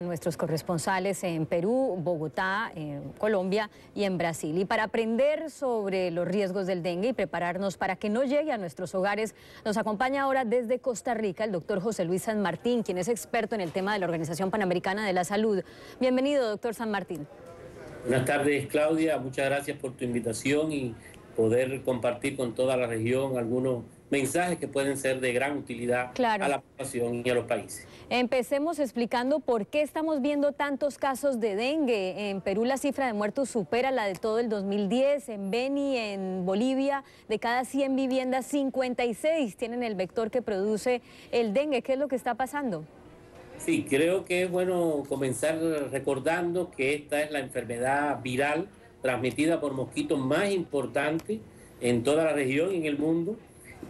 Nuestros corresponsales en Perú, Bogotá, en Colombia y en Brasil. Y para aprender sobre los riesgos del dengue y prepararnos para que no llegue a nuestros hogares, nos acompaña ahora desde Costa Rica el doctor José Luis San Martín, quien es experto en el tema de la Organización Panamericana de la Salud. Bienvenido, doctor San Martín. Buenas tardes, Claudia. Muchas gracias por tu invitación y poder compartir con toda la región algunos mensajes que pueden ser de gran utilidad a la población y a los países. Empecemos explicando por qué estamos viendo tantos casos de dengue. En Perú la cifra de muertos supera la de todo el 2010. En Beni, en Bolivia, de cada 100 viviendas, 56 tienen el vector que produce el dengue. ¿Qué es lo que está pasando? Sí, creo que es bueno comenzar recordando que esta es la enfermedad viral transmitida por mosquitos más importante en toda la región y en el mundo,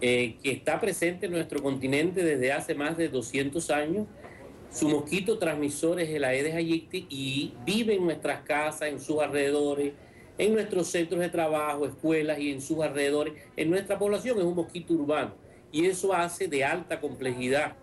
que está presente en nuestro continente desde hace más de 200 años. Su mosquito transmisor es el Aedes aegypti y vive en nuestras casas, en sus alrededores, en nuestros centros de trabajo, escuelas y en sus alrededores. En nuestra población es un mosquito urbano y eso hace de alta complejidad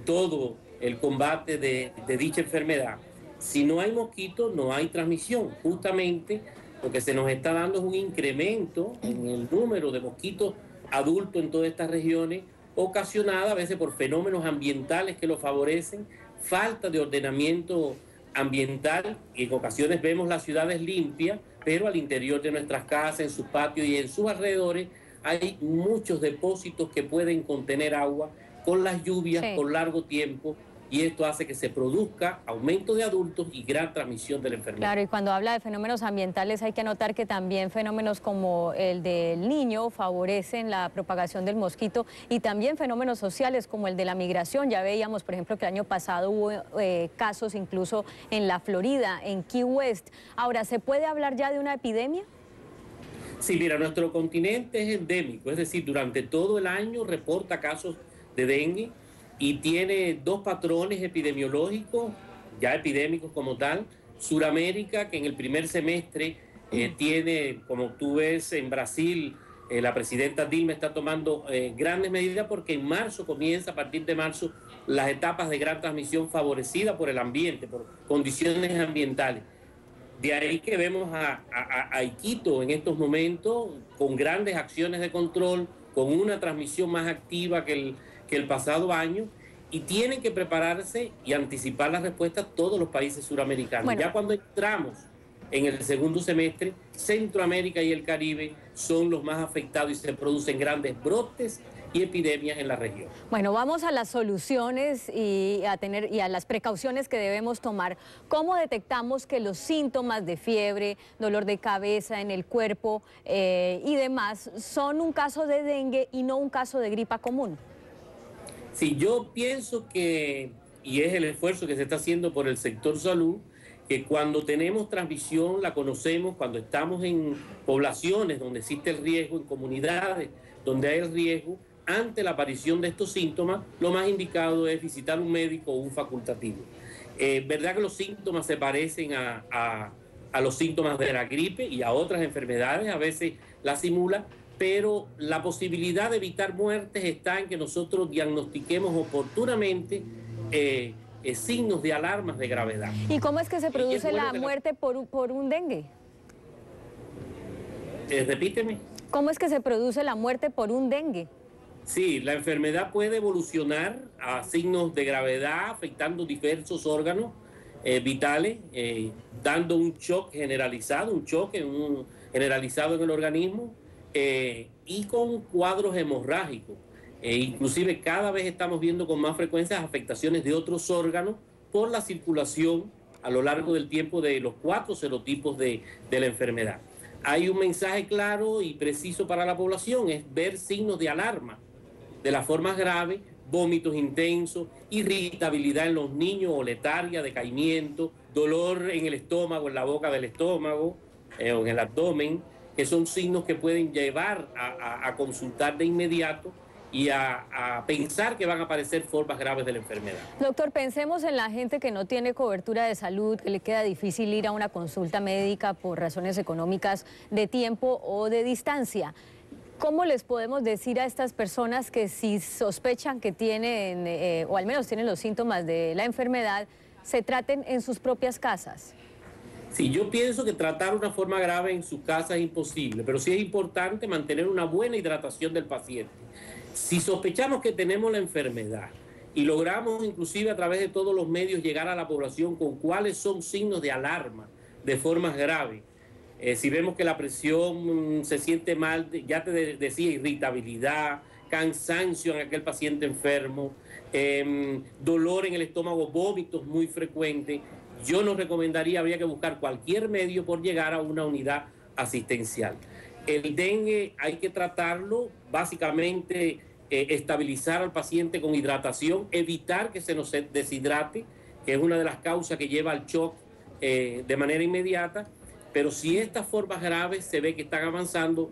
todo el combate de dicha enfermedad. Si no hay mosquitos, no hay transmisión. Justamente lo que se nos está dando es un incremento en el número de mosquitos adultos en todas estas regiones, ocasionada a veces por fenómenos ambientales que lo favorecen, falta de ordenamiento ambiental, y en ocasiones vemos las ciudades limpias, pero al interior de nuestras casas, en sus patios y en sus alrededores, hay muchos depósitos que pueden contener agua con las lluvias por largo tiempo, y esto hace que se produzca aumento de adultos y gran transmisión de la enfermedad. Claro, y cuando habla de fenómenos ambientales hay que anotar que también fenómenos como el del Niño favorecen la propagación del mosquito, y también fenómenos sociales como el de la migración. Ya veíamos, por ejemplo, que el año pasado hubo casos incluso en la Florida, en Key West. Ahora, ¿se puede hablar ya de una epidemia? Sí, mira, nuestro continente es endémico, es decir, durante todo el año reporta casos de dengue y tiene dos patrones epidemiológicos, ya epidémicos como tal. Suramérica, que en el primer semestre tiene, como tú ves en Brasil, la presidenta Dilma está tomando grandes medidas porque en marzo comienza, a partir de marzo, las etapas de gran transmisión favorecida por el ambiente, por condiciones ambientales. De ahí que vemos a Iquitos en estos momentos con grandes acciones de control, con una transmisión más activa que el pasado año, y tienen que prepararse y anticipar la respuesta a todos los países suramericanos. Bueno, ya cuando entramos en el segundo semestre, Centroamérica y el Caribe son los más afectados y se producen grandes brotes y epidemias en la región. Bueno, vamos a las soluciones y a las precauciones que debemos tomar. ¿Cómo detectamos que los síntomas de fiebre, dolor de cabeza en el cuerpo y demás son un caso de dengue y no un caso de gripa común? Sí, yo pienso que, y es el esfuerzo que se está haciendo por el sector salud, que cuando tenemos transmisión la conocemos, cuando estamos en poblaciones donde existe el riesgo, en comunidades donde hay el riesgo, ante la aparición de estos síntomas, lo más indicado es visitar un médico o un facultativo. ¿Verdad que los síntomas se parecen a los síntomas de la gripe y a otras enfermedades? A veces la simula, pero la posibilidad de evitar muertes está en que nosotros diagnostiquemos oportunamente signos de alarmas de gravedad. ¿Y cómo es que se produce la muerte por un dengue? Repíteme. ¿Cómo es que se produce la muerte por un dengue? Sí, la enfermedad puede evolucionar a signos de gravedad, afectando diversos órganos vitales, dando un shock generalizado, generalizado en el organismo, y con cuadros hemorrágicos. Inclusive cada vez estamos viendo con más frecuencia afectaciones de otros órganos por la circulación a lo largo del tiempo de los 4 serotipos de la enfermedad. Hay un mensaje claro y preciso para la población, es ver signos de alarma de las formas graves: vómitos intensos, irritabilidad en los niños o letargia, decaimiento, dolor en el estómago, en la boca del estómago o en el abdomen, que son signos que pueden llevar a consultar de inmediato y a pensar que van a aparecer formas graves de la enfermedad. Doctor, pensemos en la gente que no tiene cobertura de salud, que le queda difícil ir a una consulta médica por razones económicas, de tiempo o de distancia. ¿Cómo les podemos decir a estas personas que si sospechan que tienen, o al menos tienen los síntomas de la enfermedad, se traten en sus propias casas? Sí, yo pienso que tratar una forma grave en su casa es imposible, pero sí es importante mantener una buena hidratación del paciente. Si sospechamos que tenemos la enfermedad y logramos inclusive a través de todos los medios llegar a la población con cuáles son signos de alarma de formas graves, si vemos que la presión se siente mal, ya te decía, irritabilidad, cansancio en aquel paciente enfermo, dolor en el estómago, vómitos muy frecuentes, yo nos recomendaría, habría que buscar cualquier medio por llegar a una unidad asistencial. El dengue hay que tratarlo, básicamente estabilizar al paciente con hidratación, evitar que se nos deshidrate, que es una de las causas que lleva al shock de manera inmediata, pero si estas formas graves se ve que están avanzando,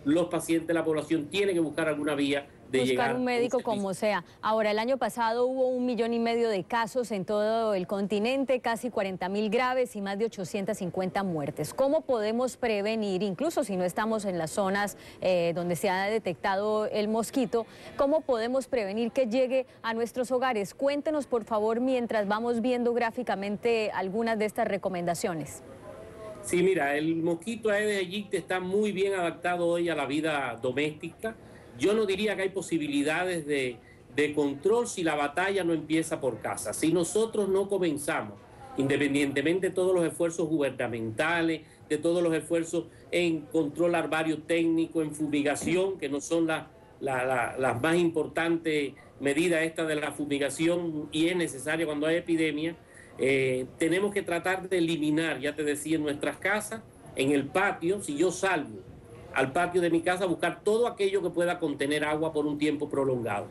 los pacientes de la población tienen que buscar alguna vía de llegar buscar un médico como sea. Ahora, el año pasado hubo 1,5 millones de casos en todo el continente, casi 40.000 graves y más de 850 muertes. ¿Cómo podemos prevenir, incluso si no estamos en las zonas donde se ha detectado el mosquito, cómo podemos prevenir que llegue a nuestros hogares? Cuéntenos, por favor, mientras vamos viendo gráficamente algunas de estas recomendaciones. Sí, mira, el mosquito Aedes aegypti está muy bien adaptado hoy a la vida doméstica. Yo no diría que hay posibilidades de control si la batalla no empieza por casa. Si nosotros no comenzamos, independientemente de todos los esfuerzos gubernamentales, de todos los esfuerzos en control larvario técnico, en fumigación, que no son las más importantes medidas estas de la fumigación y es necesaria cuando hay epidemia, tenemos que tratar de eliminar, ya te decía, en nuestras casas, en el patio, si yo salgo al patio de mi casa, buscar todo aquello que pueda contener agua por un tiempo prolongado.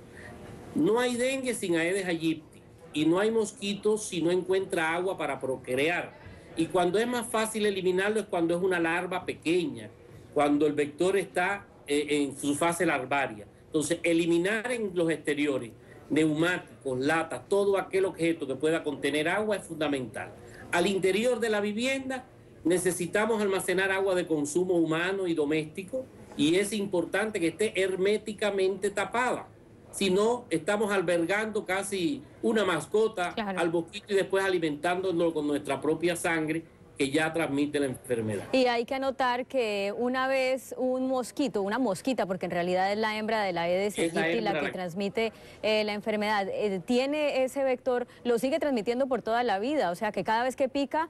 No hay dengue sin Aedes aegypti y no hay mosquitos si no encuentra agua para procrear. Y cuando es más fácil eliminarlo es cuando es una larva pequeña, cuando el vector está en su fase larvaria. Entonces, eliminar en los exteriores neumáticos, latas, todo aquel objeto que pueda contener agua es fundamental. Al interior de la vivienda necesitamos almacenar agua de consumo humano y doméstico y es importante que esté herméticamente tapada. Si no, estamos albergando casi una mascota al mosquito y después alimentándolo con nuestra propia sangre que ya transmite la enfermedad. Y hay que anotar que una vez un mosquito, una mosquita, porque en realidad es la hembra de la Aedes aegypti la que transmite la enfermedad, tiene ese vector, lo sigue transmitiendo por toda la vida, o sea que cada vez que pica,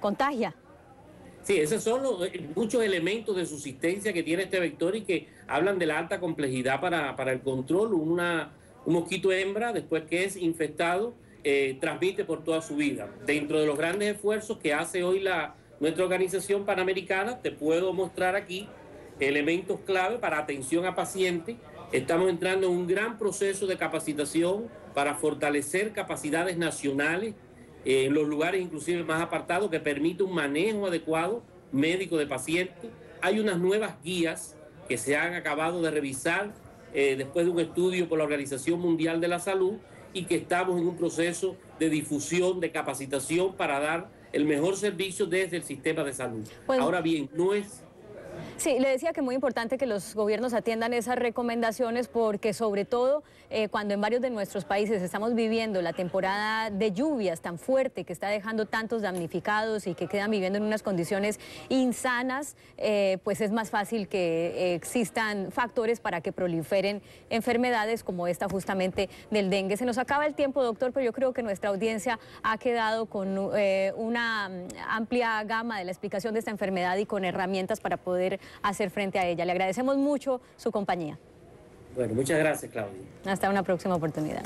contagia. Sí, esos son muchos elementos de subsistencia que tiene este vector y que hablan de la alta complejidad para el control. Un mosquito hembra, después que es infectado, transmite por toda su vida. Dentro de los grandes esfuerzos que hace hoy nuestra organización panamericana, te puedo mostrar aquí elementos clave para atención a pacientes. Estamos entrando en un gran proceso de capacitación para fortalecer capacidades nacionales en los lugares inclusive más apartados que permite un manejo adecuado médico de pacientes. Hay unas nuevas guías que se han acabado de revisar después de un estudio por la Organización Mundial de la Salud y que estamos en un proceso de difusión, de capacitación para dar el mejor servicio desde el sistema de salud. Pues, ahora bien, no es... Sí, le decía que es muy importante que los gobiernos atiendan esas recomendaciones porque sobre todo cuando en varios de nuestros países estamos viviendo la temporada de lluvias tan fuerte que está dejando tantos damnificados y que quedan viviendo en unas condiciones insanas, pues es más fácil que existan factores para que proliferen enfermedades como esta justamente del dengue. Se nos acaba el tiempo, doctor, pero yo creo que nuestra audiencia ha quedado con una amplia gama de la explicación de esta enfermedad y con herramientas para poder hacer frente a ella. Le agradecemos mucho su compañía. Bueno, muchas gracias, Claudia. Hasta una próxima oportunidad.